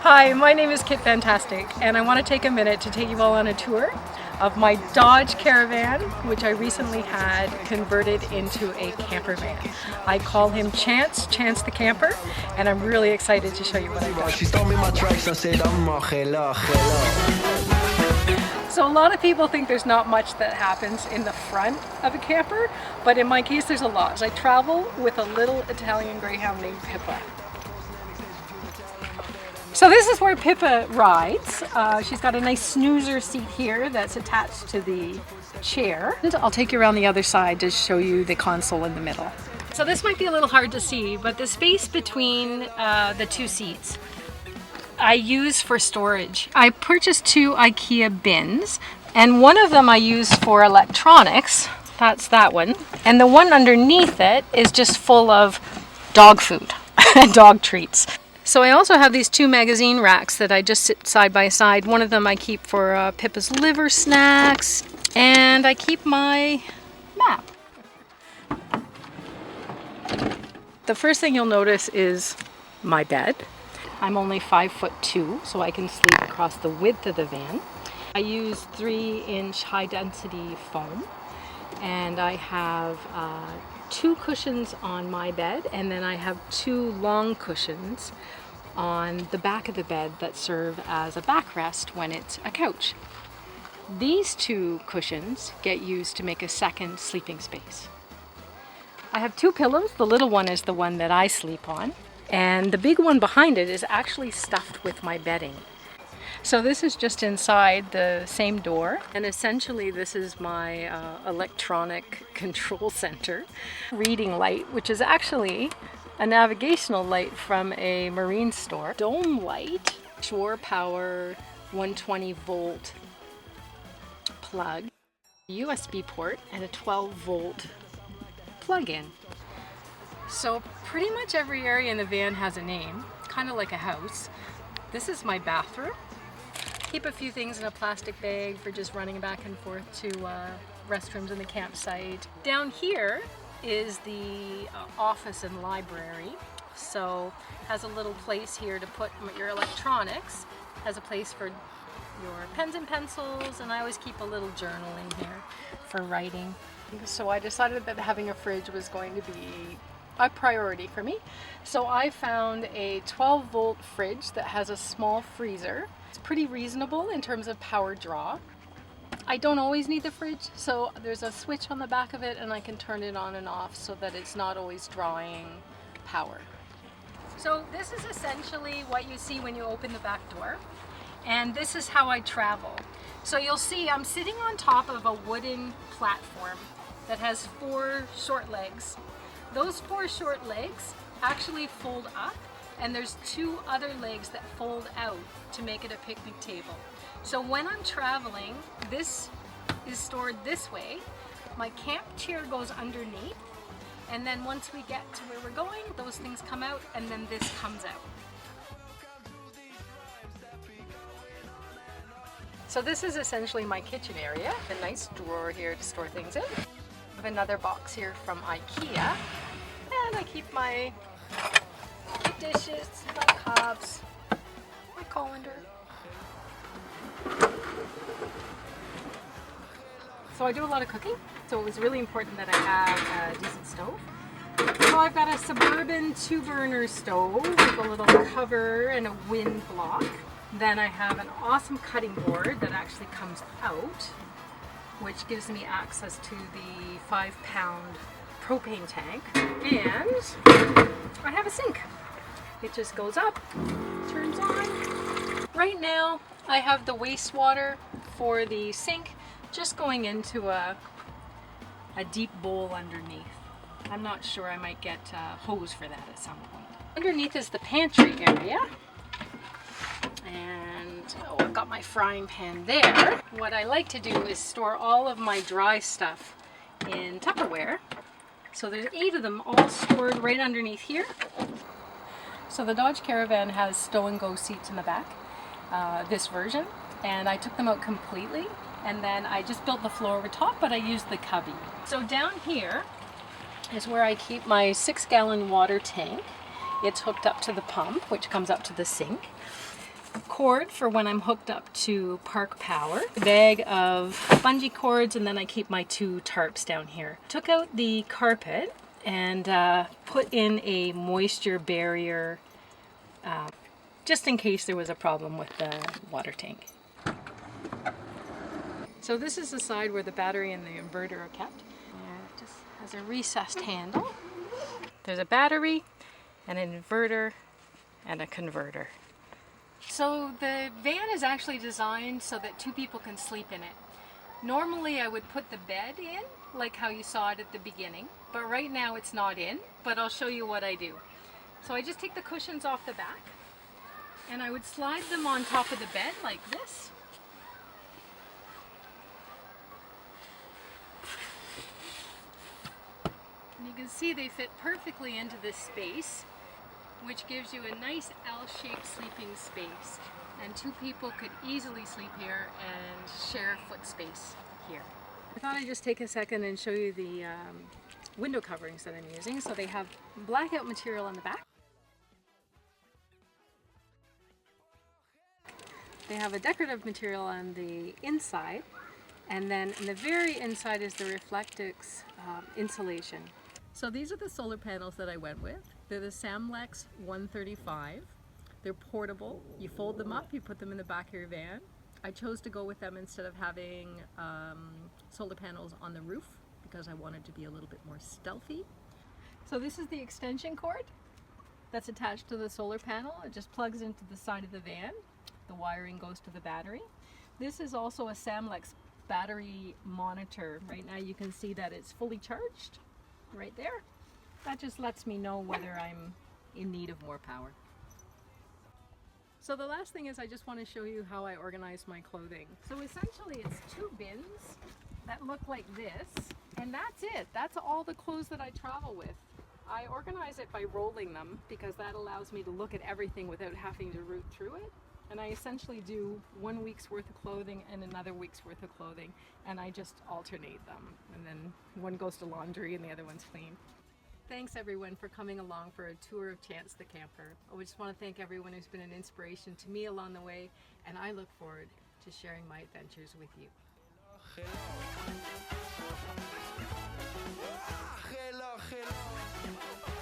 Hi, my name is Kit Vantastic, and I want to take a minute to take you all on a tour of my Dodge Caravan, which I recently had converted into a camper van. I call him Chance the Camper, and I'm really excited to show you what I've done. She stole me my tracks and said I'm So a lot of people think there's not much that happens in the front of a camper, but in my case there's a lot. I travel with a little Italian Greyhound named Pippa. So this is where Pippa rides. She's got a nice snoozer seat here that's attached to the chair. I'll take you around the other side to show you the console in the middle. So this might be a little hard to see, but the space between the two seats I use for storage. I purchased 2 IKEA bins, and one of them I use for electronics. That's that one. And the one underneath it is just full of dog food and dog treats. So I also have these 2 magazine racks that I just sit side by side. One of them I keep for Pippa's liver snacks, and I keep my map. The first thing you'll notice is my bed. I'm only 5'2", so I can sleep across the width of the van. I use 3-inch high-density foam, and I have 2 cushions on my bed, and then I have 2 long cushions on the back of the bed that serve as a backrest when it's a couch. These 2 cushions get used to make a second sleeping space. I have 2 pillows. The little one is the one that I sleep on, and the big one behind it is actually stuffed with my bedding. So this is just inside the same door, and essentially this is my electronic control center. Reading light, which is actually a navigational light from a marine store. Dome light, shore power, 120 volt plug, USB port, and a 12 volt plug-in. So pretty much every area in the van has a name, kind of like a house. This is my bathroom. Keep a few things in a plastic bag for just running back and forth to restrooms in the campsite. Down here is the office and library. So has a little place here to put your electronics, has a place for your pens and pencils, and I always keep a little journal in here for writing. So I decided that having a fridge was going to be a priority for me. So I found a 12 volt fridge that has a small freezer. It's pretty reasonable in terms of power draw. I don't always need the fridge, so there's a switch on the back of it and I can turn it on and off so that it's not always drawing power. So this is essentially what you see when you open the back door, and this is how I travel. So you'll see I'm sitting on top of a wooden platform that has 4 short legs. Those 4 short legs actually fold up, and there's 2 other legs that fold out to make it a picnic table. So when I'm traveling, this is stored this way. My camp chair goes underneath, and then once we get to where we're going, those things come out, and then this comes out. So this is essentially my kitchen area. A nice drawer here to store things in. I have another box here from IKEA, and I keep my dishes, my cups, my colander. So I do a lot of cooking, so it was really important that I have a decent stove. So I've got a Suburban 2-burner stove with a little cover and a wind block. Then I have an awesome cutting board that actually comes out, which gives me access to the 5-pound propane tank, and I have a sink. It just goes up, turns on. Right now I have the wastewater for the sink just going into a deep bowl underneath. I'm not sure, I might get a hose for that at some point. Underneath is the pantry area, and I've got my frying pan there. What I like to do is store all of my dry stuff in Tupperware. So there's 8 of them all stored right underneath here. So the Dodge Caravan has stow and go seats in the back, this version, and I took them out completely, and then I just built the floor over top, but I used the cubby. So down here is where I keep my 6-gallon water tank. It's hooked up to the pump, which comes up to the sink. cord for when I'm hooked up to park power, a bag of bungee cords, and then I keep my 2 tarps down here. Took out the carpet and put in a moisture barrier just in case there was a problem with the water tank. So this is the side where the battery and the inverter are kept. And it just has a recessed handle. There's a battery, an inverter, and a converter. So the van is actually designed so that 2 people can sleep in it. Normally I would put the bed in, like how you saw it at the beginning, but right now it's not in, but I'll show you what I do. So I just take the cushions off the back, and I would slide them on top of the bed like this. And you can see they fit perfectly into this space, which gives you a nice L-shaped sleeping space. And 2 people could easily sleep here and share foot space here. I thought I'd just take a second and show you the window coverings that I'm using. So they have blackout material on the back. They have a decorative material on the inside, and then in the very inside is the Reflectix insulation. So these are the solar panels that I went with. They're the Samlex 135. They're portable. You fold them up, you put them in the back of your van. I chose to go with them instead of having solar panels on the roof because I wanted to be a little bit more stealthy. So this is the extension cord that's attached to the solar panel. It just plugs into the side of the van. The wiring goes to the battery. This is also a Samlex battery monitor. Right now you can see that it's fully charged right there. That just lets me know whether I'm in need of more power. So the last thing is I just want to show you how I organize my clothing. So essentially it's 2 bins that look like this, and that's it. That's all the clothes that I travel with. I organize it by rolling them because that allows me to look at everything without having to root through it. And I essentially do 1 week's worth of clothing and another week's worth of clothing, and I just alternate them. And then one goes to laundry and the other one's clean. Thanks everyone for coming along for a tour of Chance the Camper. I just want to thank everyone who's been an inspiration to me along the way, and I look forward to sharing my adventures with you. Hello, hello.